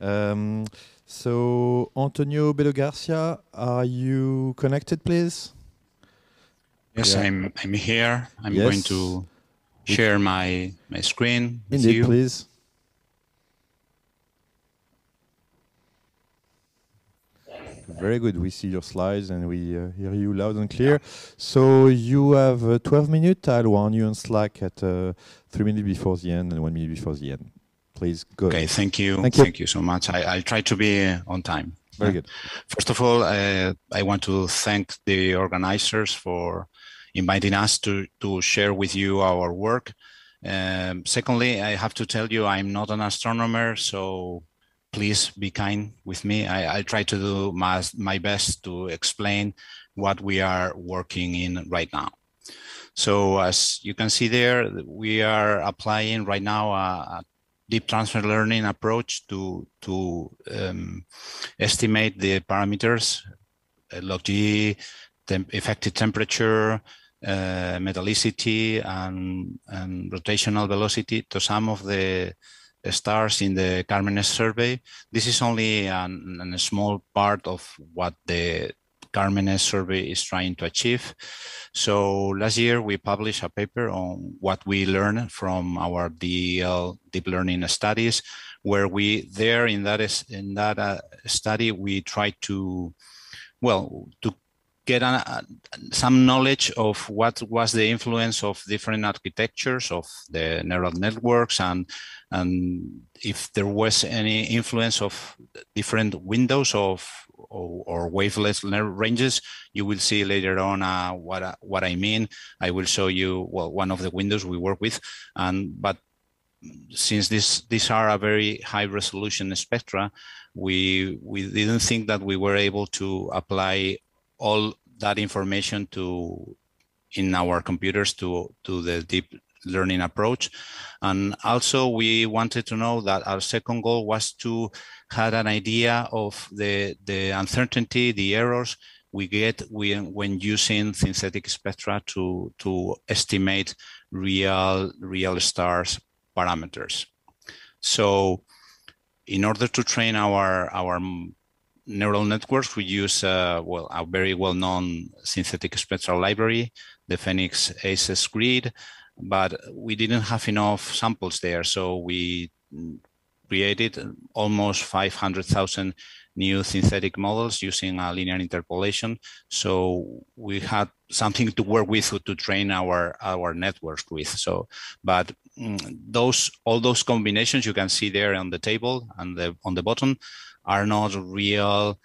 Um, so, Antonio Bello-Garcia, are you connected, please? Yes, Yeah. I'm here. I'm Yes. going to share my screen with Indeed, you. please. Very good. We see your slides and we hear you loud and clear. Yeah. So you have 12 minutes. I'll warn you on Slack at 3 minutes before the end and 1 minute before the end. Please go. Okay, thank you. Thank you so much. I'll try to be on time. Very good. First of all, I want to thank the organizers for inviting us to share with you our work. Secondly, I have to tell you I'm not an astronomer, so please be kind with me. I'll try to do my best to explain what we are working in right now. So as you can see there, we are applying right now a deep transfer learning approach to estimate the parameters, log G, effective temperature, metallicity, and rotational velocity to some of the stars in the CARMENES survey. This is only a small part of what the CARMENES survey is trying to achieve. So last year we published a paper on what we learned from our DL deep learning studies, where we there in that study we tried to get some knowledge of what was the influence of different architectures of the neural networks and if there was any influence of different windows of or wavelength ranges. You will see later on what I mean. I will show you one of the windows we work with, but since these are a very high resolution spectra, we didn't think that we were able to apply all that information in our computers to the deep learning approach. And also we wanted to know that our second goal was to have an idea of the uncertainty, the errors we get when using synthetic spectra to estimate real stars parameters. So in order to train our neural networks, we use a very well-known synthetic spectral library, the Phoenix ACES grid, but we didn't have enough samples there. So we created almost 500,000 new synthetic models using a linear interpolation. So we had something to work with to train our networks with. So, but all those combinations you can see there on the table and on the bottom are not real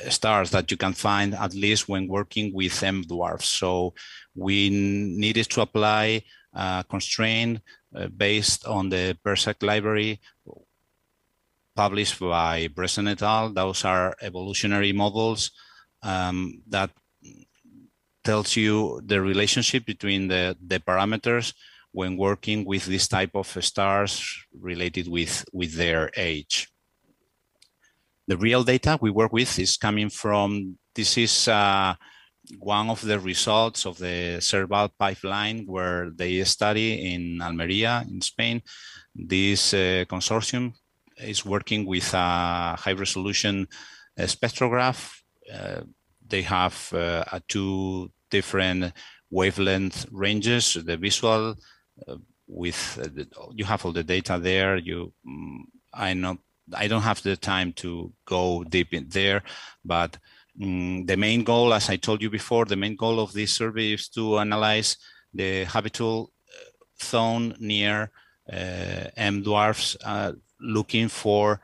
stars that you can find, at least when working with M dwarfs. So we needed to apply a constraint based on the PERSEC library published by Bresson et al. Those are evolutionary models that tells you the relationship between the parameters when working with this type of stars related with their age. The real data we work with is coming from, this is one of the results of the Serval pipeline where they study in Almeria in Spain. This consortium is working with a high resolution spectrograph. They have two different wavelength ranges, the visual you have all the data there. I don't have the time to go deep in there, but the main goal, as I told you before, the main goal of this survey is to analyze the habitable zone near M dwarfs, looking for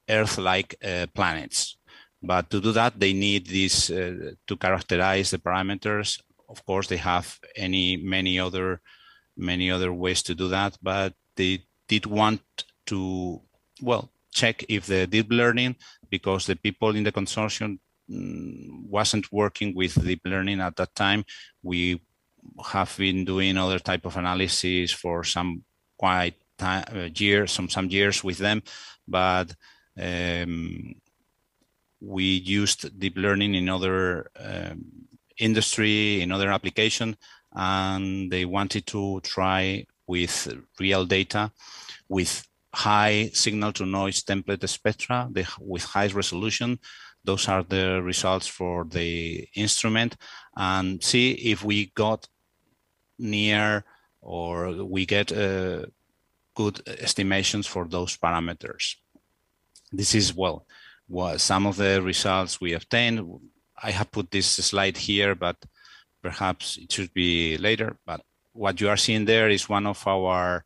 Earth-like planets. But to do that, they need this to characterize the parameters. Of course, they have many other ways to do that, but they did want to check if the deep learning, because the people in the consortium wasn't working with deep learning at that time. We have been doing other type of analysis for some years with them, but we used deep learning in other industry, in other application, and they wanted to try with real data with high signal to noise template spectra with high resolution. Those are the results for the instrument, and see if we got near or we get good estimations for those parameters. This is, well, some of the results we obtained. I have put this slide here, but perhaps it should be later. But what you are seeing there is one of our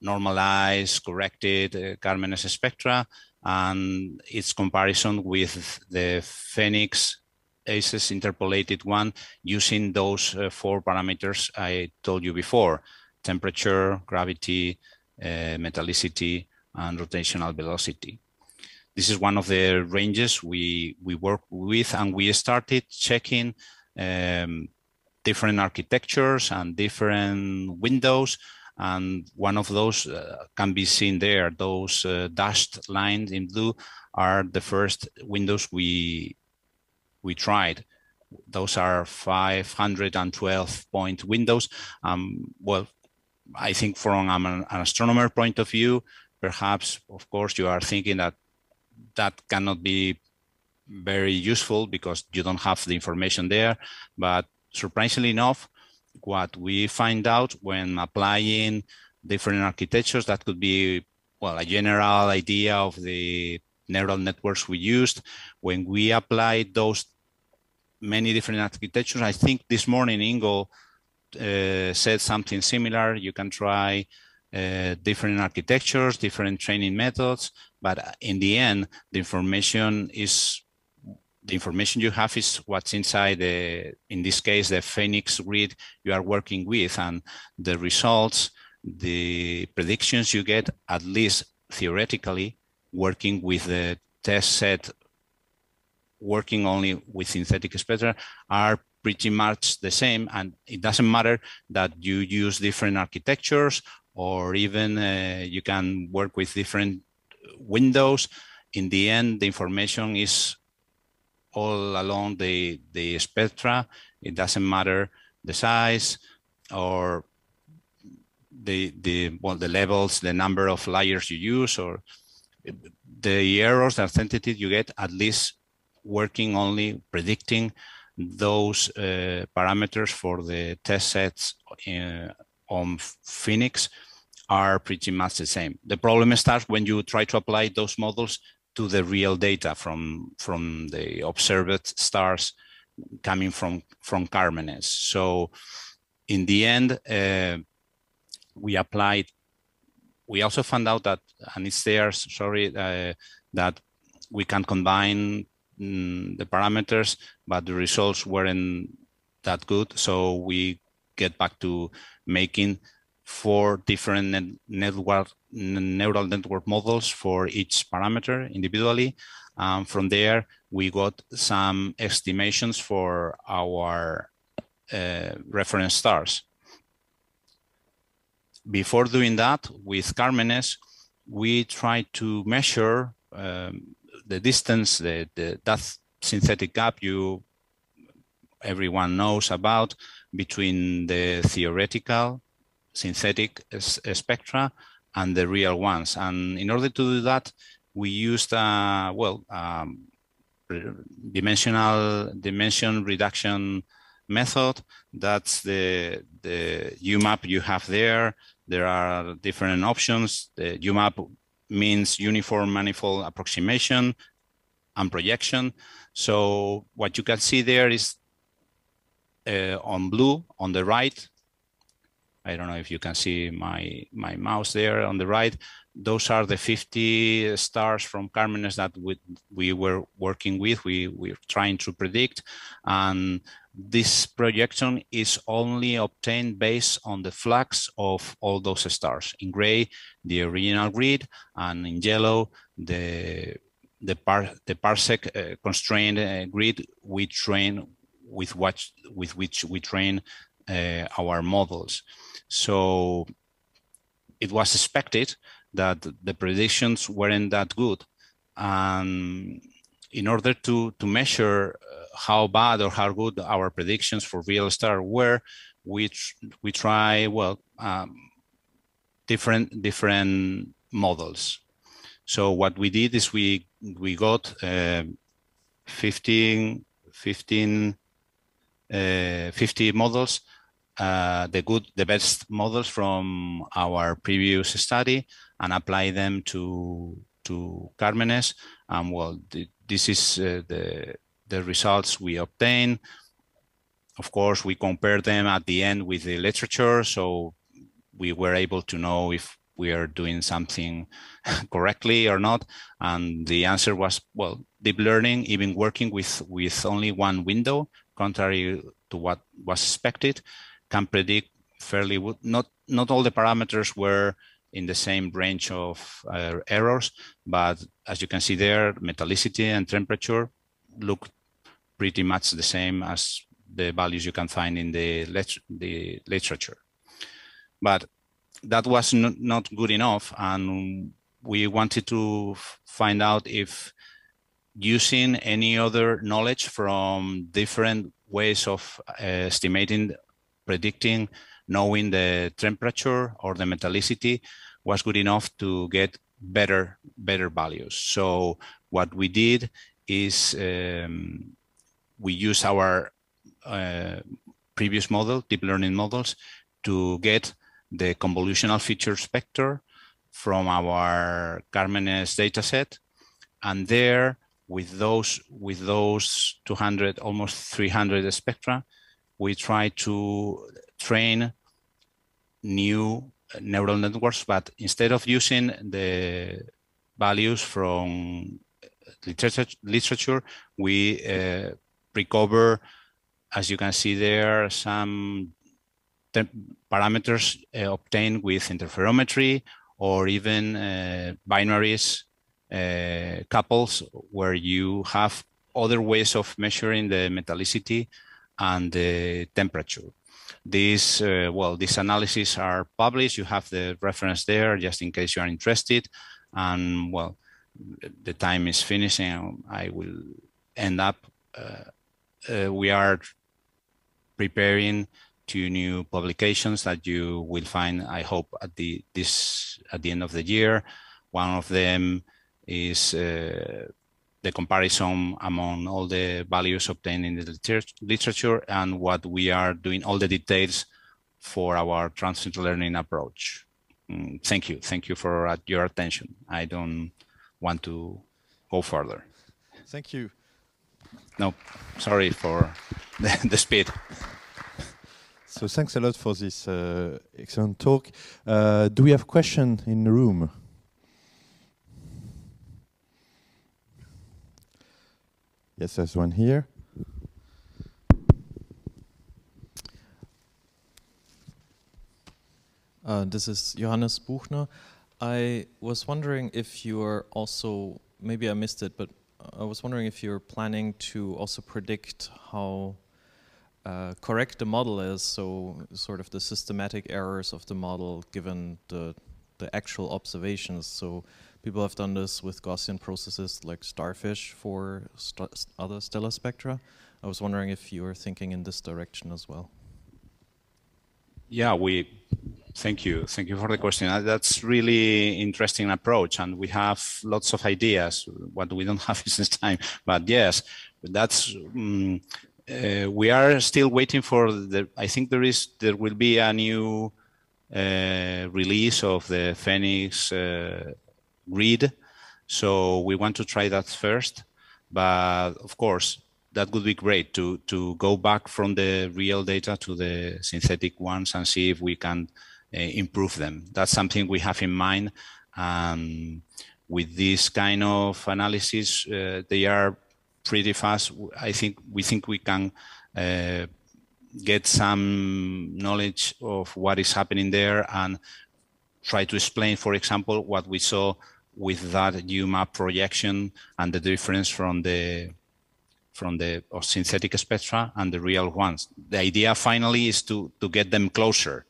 normalized, corrected CARMENES spectra, and its comparison with the Phoenix ACES interpolated one using those 4 parameters I told you before: temperature, gravity, metallicity, and rotational velocity. This is one of the ranges we work with, and we started checking different architectures and different windows. And one of those can be seen there. Those dashed lines in blue are the first windows we tried. Those are 512-point windows. Well, I think from an astronomer point of view, perhaps, of course, you are thinking that cannot be very useful because you don't have the information there. But surprisingly enough, what we find out when applying different architectures, that could be, well, a general idea of the neural networks we used. When we applied those many different architectures, I think this morning Ingo said something similar. You can try different architectures, different training methods, but in the end, the information you have is what's inside in this case, the Phoenix grid you are working with, and the results, the predictions you get, at least theoretically, working with the test set, working only with synthetic spectra, are pretty much the same. And it doesn't matter that you use different architectures, or even you can work with different windows. In the end, the information is all along the spectra. It doesn't matter the size or the levels, the number of layers you use, or the errors, the uncertainty you get, at least working only predicting those parameters for the test sets on Phoenix are pretty much the same. The problem starts when you try to apply those models to the real data from the observed stars coming from CARMENES. So in the end, we also found out that, and it's there, sorry, that we can combine the parameters, but the results weren't that good. So we get back to making 4 different neural network models for each parameter individually. From there, we got some estimations for our reference stars. Before doing that, with CARMENES, we tried to measure the distance, that synthetic gap everyone knows about, between the theoretical synthetic spectra and the real ones. And in order to do that, we used dimension reduction method. That's the UMAP you have there. There are different options. The UMAP means uniform manifold approximation and projection. So what you can see there is on blue on the right. I don't know if you can see my mouse there on the right. Those are the 50 stars from CARMENES that we were working with. We're trying to predict, and this projection is only obtained based on the flux of all those stars. In gray, the original grid, and in yellow, the parsec constrained grid we train with which we train our models. So it was expected that the predictions weren't that good. And in order to measure how bad or how good our predictions for real stars were, we try different models. So what we did is we got 50 models, the best models from our previous study, and apply them to CARMENES. Well, this is the results we obtain. Of course, we compare them at the end with the literature, so we were able to know if we are doing something correctly or not. And the answer was, well, deep learning, even working with only one window, contrary to what was expected, can predict fairly well. Not all the parameters were in the same range of errors, but as you can see there, metallicity and temperature look pretty much the same as the values you can find in the literature. But that was not good enough, and we wanted to find out if using any other knowledge from different ways of estimating, predicting, knowing the temperature or the metallicity was good enough to get better values. So what we did is we used our previous model, deep learning models, to get the convolutional feature spectra from our CARMENES dataset, and there with those 200, almost 300 spectra, we try to train new neural networks, but instead of using the values from literature, we recover, as you can see there, some parameters obtained with interferometry, or even binaries, couples, where you have other ways of measuring the metallicity and the temperature. These analyses are published. You have the reference there, just in case you are interested. And well, the time is finishing. I will end up. We are preparing 2 new publications that you will find, I hope, at the end of the year. One of them is the comparison among all the values obtained in the literature, and what we are doing, all the details for our transient learning approach. Thank you for your attention. I don't want to go further. Thank you. No, sorry for the speed. So thanks a lot for this excellent talk. Do we have questions in the room? Yes, there's one here. This is Johannes Buchner. I was wondering if you're also, maybe I missed it, but I was wondering if you're planning to also predict how correct the model is, so sort of the systematic errors of the model given the actual observations. So people have done this with Gaussian processes like starfish for other stellar spectra. I was wondering if you were thinking in this direction as well. Yeah, thank you for the question. That's really interesting approach, and we have lots of ideas. What we don't have is this time, but yes, that's. We are still waiting for I think there will be a new release of the Phoenix grid, so we want to try that first. But of course, that would be great to go back from the real data to the synthetic ones and see if we can improve them. That's something we have in mind. With this kind of analysis, they are pretty fast. We think we can get some knowledge of what is happening there and try to explain, for example, what we saw with that UMAP projection and the difference from the synthetic spectra and the real ones. The idea finally is to get them closer.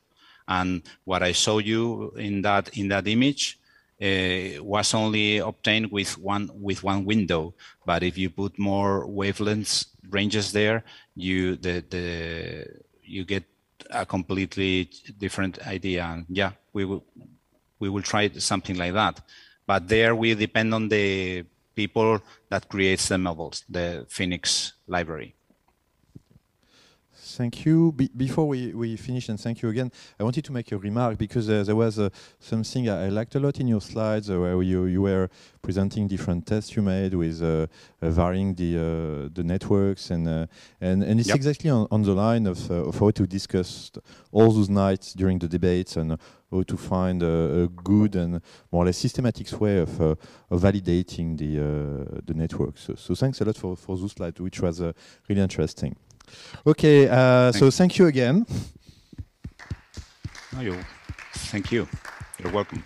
And what I showed you in that image was only obtained with one window. But if you put more wavelengths ranges there, you get a completely different idea. And yeah, we will try something like that. But there we depend on the people that creates the models, the Phoenix library. Thank you. Before we finish, and thank you again, I wanted to make a remark because there was something I liked a lot in your slides where you were presenting different tests you made with varying the networks, and it's Yep. exactly on the line of how to discuss all those nights during the debates and how to find a good and more or less systematic way of validating the network. So thanks a lot for those slides, which was really interesting. Okay, so thank you again. Thank you. You're welcome.